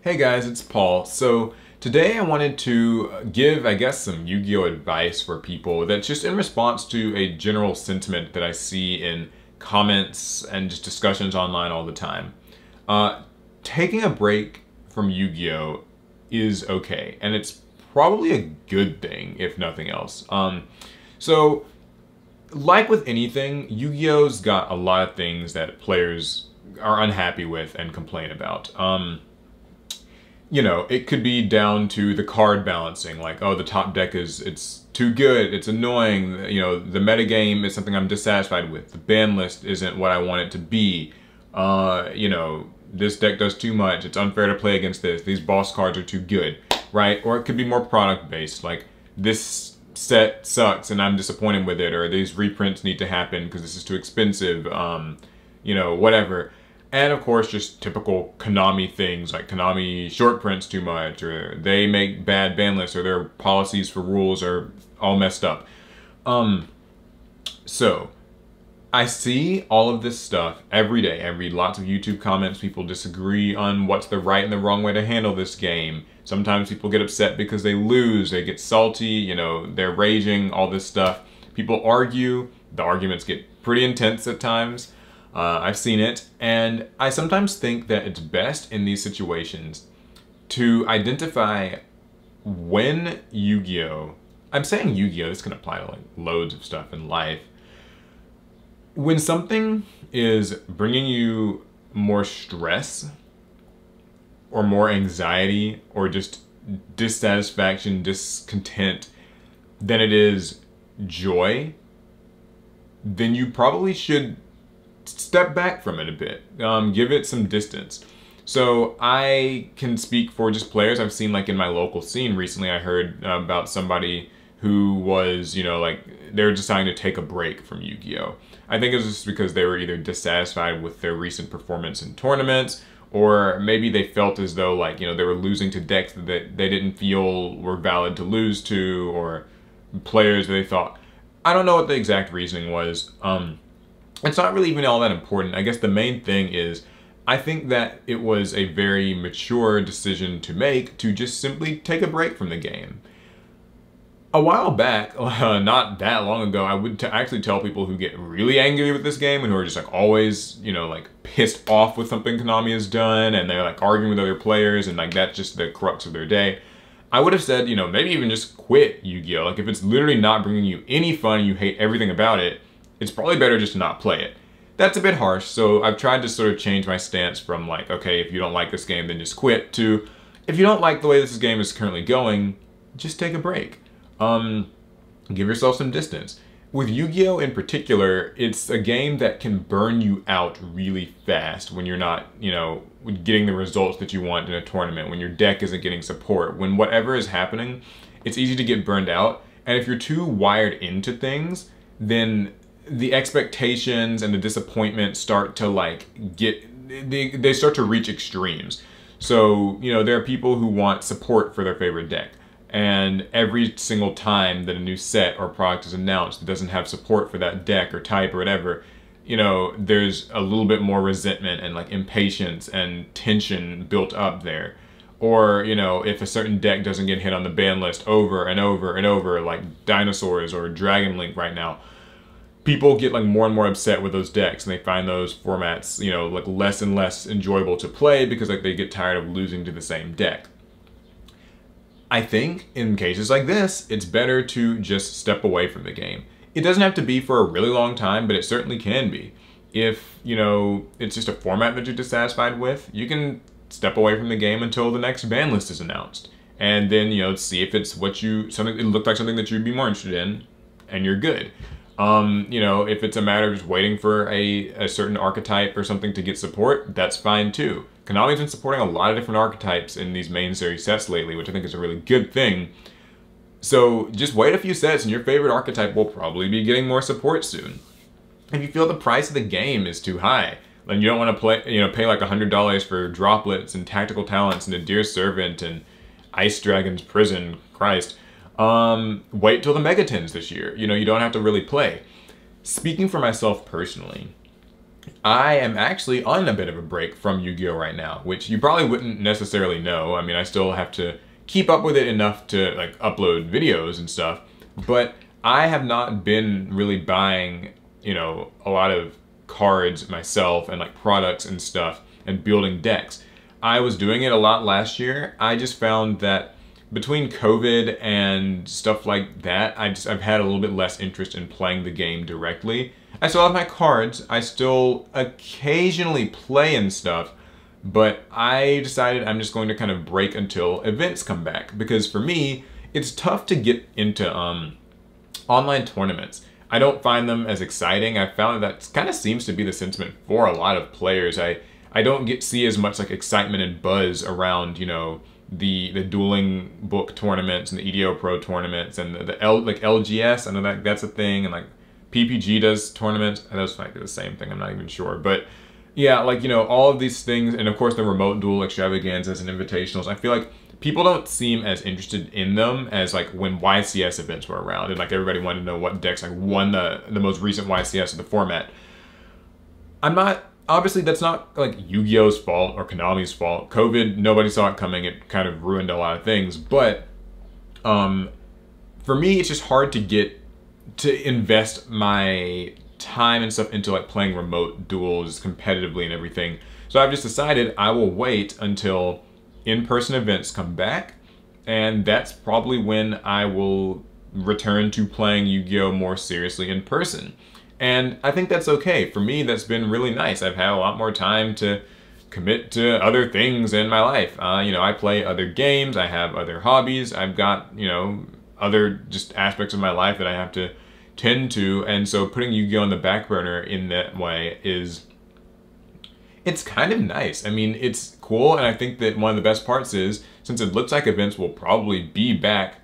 Hey guys, it's Paul. So today I wanted to give, I guess, some Yu-Gi-Oh advice for people that's just in response to a general sentiment that I see in comments and just discussions online all the time. Taking a break from Yu-Gi-Oh is okay, and it's probably a good thing, if nothing else. So like with anything, Yu-Gi-Oh's got a lot of things that players are unhappy with and complain about. You know, it could be down to the card balancing, like, oh, the top deck it's too good, it's annoying, you know, the metagame is something I'm dissatisfied with, the ban list isn't what I want it to be, you know, this deck does too much, it's unfair to play against this, these boss cards are too good, right? Or it could be more product-based, like, this set sucks and I'm disappointed with it, or these reprints need to happen because this is too expensive, you know, whatever. And of course, just typical Konami things, like Konami short prints too much, or they make bad ban lists, or their policies for rules are all messed up. So, I see all of this stuff every day. I read lots of YouTube comments, people disagree on what's the right and the wrong way to handle this game. Sometimes people get upset because they lose, they get salty, you know, they're raging, all this stuff. People argue, the arguments get pretty intense at times. I've seen it, and I sometimes think that it's best in these situations to identify when Yu-Gi-Oh! I'm saying Yu-Gi-Oh! This can apply to like loads of stuff in life. When something is bringing you more stress, or more anxiety, or just dissatisfaction, discontent, than it is joy, then you probably should step back from it a bit, give it some distance. So I can speak for just players I've seen, like in my local scene recently. I heard about somebody who was, you know, like they were deciding to take a break from Yu-Gi-Oh! I think it was just because they were either dissatisfied with their recent performance in tournaments, or maybe they felt as though, like, you know, they were losing to decks that they didn't feel were valid to lose to, or players that they thought, I don't know what the exact reasoning was. It's not really even all that important. I guess the main thing is, I think that it was a very mature decision to make to just simply take a break from the game. A while back, not that long ago, I would actually tell people who get really angry with this game and who are just like always, you know, like pissed off with something Konami has done, and they're like arguing with other players, and like that's just the crux of their day. I would have said, you know, maybe even just quit Yu-Gi-Oh! Like if it's literally not bringing you any fun and you hate everything about it, it's probably better just to not play it. That's a bit harsh, so I've tried to sort of change my stance from like, okay, if you don't like this game, then just quit, to if you don't like the way this game is currently going, just take a break. Give yourself some distance. With Yu-Gi-Oh! In particular, it's a game that can burn you out really fast when you're not, you know, getting the results that you want in a tournament, when your deck isn't getting support, when whatever is happening, it's easy to get burned out. And if you're too wired into things, then the expectations and the disappointment start to like they start to reach extremes. So, you know, there are people who want support for their favorite deck, and every single time that a new set or product is announced that doesn't have support for that deck or type or whatever, you know, there's a little bit more resentment and like impatience and tension built up there. Or, you know, if a certain deck doesn't get hit on the ban list over and over and over, like Dinosaurs or Dragon Link right now, people get like more and more upset with those decks, and they find those formats, you know, like less and less enjoyable to play because like they get tired of losing to the same deck. I think in cases like this, it's better to just step away from the game. It doesn't have to be for a really long time, but it certainly can be. If, you know, it's just a format that you're dissatisfied with, you can step away from the game until the next ban list is announced. And then, you know, see if it's what it looked like something that you'd be more interested in, and you're good. You know, if it's a matter of just waiting for a certain archetype or something to get support, that's fine too. Konami's been supporting a lot of different archetypes in these main series sets lately, which I think is a really good thing. So just wait a few sets and your favorite archetype will probably be getting more support soon. If you feel the price of the game is too high, then you don't want to pay like $100 for droplets and tactical talents and a Dear Servant and Ice Dragon's Prison, Christ. Wait till the Megatins this year. You know, you don't have to really play. Speaking for myself personally, I am actually on a bit of a break from Yu-Gi-Oh right now, which you probably wouldn't necessarily know. I mean, I still have to keep up with it enough to like upload videos and stuff, but I have not been really buying, you know, a lot of cards myself and like products and stuff and building decks. I was doing it a lot last year. I just found that between COVID and stuff like that, I've had a little bit less interest in playing the game directly. I still have my cards, I still occasionally play and stuff, but I decided I'm just going to kind of break until events come back, because for me, it's tough to get into online tournaments. I don't find them as exciting. I found that kind of seems to be the sentiment for a lot of players. I don't see as much like excitement and buzz around, you know, the dueling book tournaments and the EDO Pro tournaments and like LGS. I know that's a thing, and like PPG does tournaments. And those might be the same thing. I'm not even sure, but yeah, like, you know, all of these things, and of course the remote duel extravaganzas and invitationals. I feel like people don't seem as interested in them as like when YCS events were around, and like everybody wanted to know what decks like won the most recent YCS of the format. I'm not. Obviously, that's not like Yu-Gi-Oh's fault or Konami's fault. COVID, nobody saw it coming. It kind of ruined a lot of things. But for me, it's just hard to invest my time and stuff into like playing remote duels competitively and everything. So I've just decided I will wait until in-person events come back, and that's probably when I will return to playing Yu-Gi-Oh more seriously in person. And I think that's okay. For me, that's been really nice. I've had a lot more time to commit to other things in my life. You know, I play other games, I have other hobbies, I've got, you know, other just aspects of my life that I have to tend to, and so putting Yu-Gi-Oh on the back burner in that way it's kind of nice. I mean, it's cool, and I think that one of the best parts is, since it looks like events will probably be back,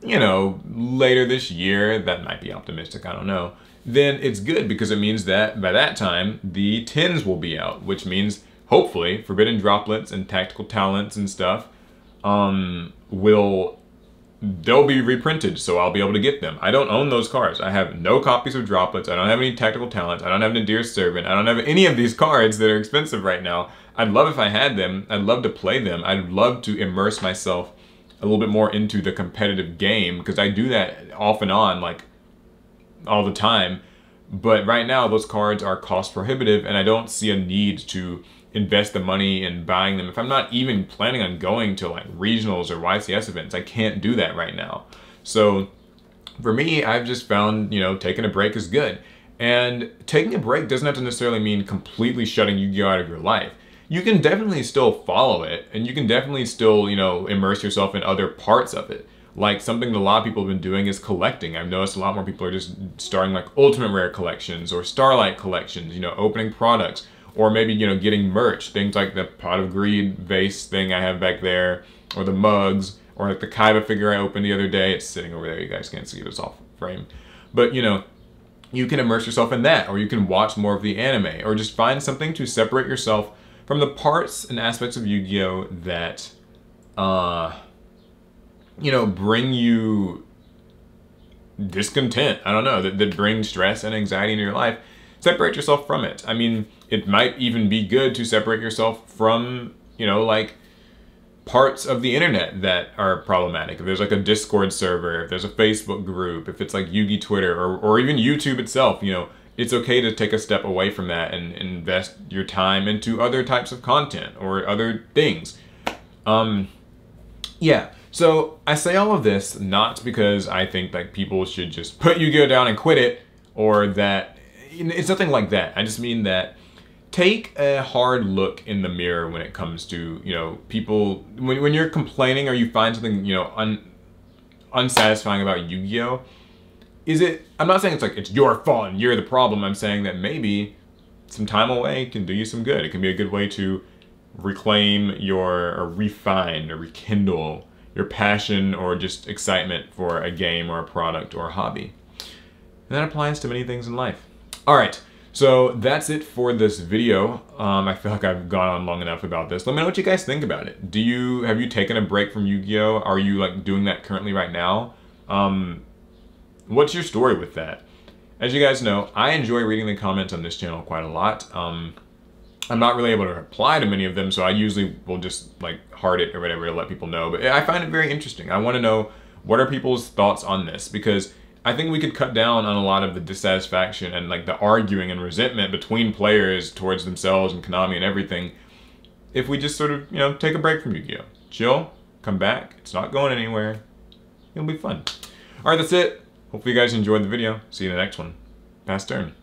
you know, later this year, that might be optimistic, I don't know, then it's good, because it means that by that time the tins will be out, which means hopefully Forbidden Droplets and Tactical Talents and stuff they'll be reprinted, so I'll be able to get them. I don't own those cards. I have no copies of Droplets. I don't have any Tactical Talents. I don't have Nadir Servant. I don't have any of these cards that are expensive right now. I'd love if I had them. I'd love to play them. I'd love to immerse myself a little bit more into the competitive game, because I do that off and on, like all the time. But right now, those cards are cost prohibitive, and I don't see a need to invest the money in buying them. If I'm not even planning on going to like regionals or YCS events, I can't do that right now. So for me, I've just found, you know, taking a break is good. And taking a break doesn't have to necessarily mean completely shutting Yu-Gi-Oh out of your life. You can definitely still follow it, and you can definitely still, you know, immerse yourself in other parts of it. Like something that a lot of people have been doing is collecting. I've noticed a lot more people are just starting like Ultimate Rare collections or Starlight collections, you know, opening products, or maybe, you know, getting merch, things like the Pot of Greed vase thing I have back there, or the mugs, or like the Kaiba figure I opened the other day. It's sitting over there, you guys can't see it, it's off frame. But, you know, you can immerse yourself in that, or you can watch more of the anime, or just find something to separate yourself from the parts and aspects of Yu-Gi-Oh that, you know, bring you discontent. I don't know, that bring stress and anxiety in your life. Separate yourself from it. I mean, it might even be good to separate yourself from, you know, like parts of the internet that are problematic. If there's like a Discord server, if there's a Facebook group, if it's like Yugi Twitter, or even YouTube itself, you know, it's okay to take a step away from that and invest your time into other types of content or other things. Yeah. So I say all of this not because I think like people should just put Yu-Gi-Oh down and quit it, or that it's nothing like that. I just mean that take a hard look in the mirror when it comes to, you know, people, when you're complaining or you find something, you know, unsatisfying about Yu-Gi-Oh, is it, I'm not saying it's like it's your fault and you're the problem. I'm saying that maybe some time away can do you some good. It can be a good way to reclaim or refine or rekindle your passion or just excitement for a game or a product or a hobby. And that applies to many things in life. All right, so that's it for this video. I feel like I've gone on long enough about this. Let me know what you guys think about it. Have you taken a break from Yu-Gi-Oh? Are you like doing that currently right now? What's your story with that? As you guys know, I enjoy reading the comments on this channel quite a lot. I'm not really able to reply to many of them, so I usually will just like heart it or whatever to let people know. But I find it very interesting. I want to know, what are people's thoughts on this? Because I think we could cut down on a lot of the dissatisfaction and like the arguing and resentment between players towards themselves and Konami and everything if we just sort of, you know, take a break from Yu-Gi-Oh! Chill, come back. It's not going anywhere. It'll be fun. All right, that's it. Hopefully you guys enjoyed the video. See you in the next one. Pass turn.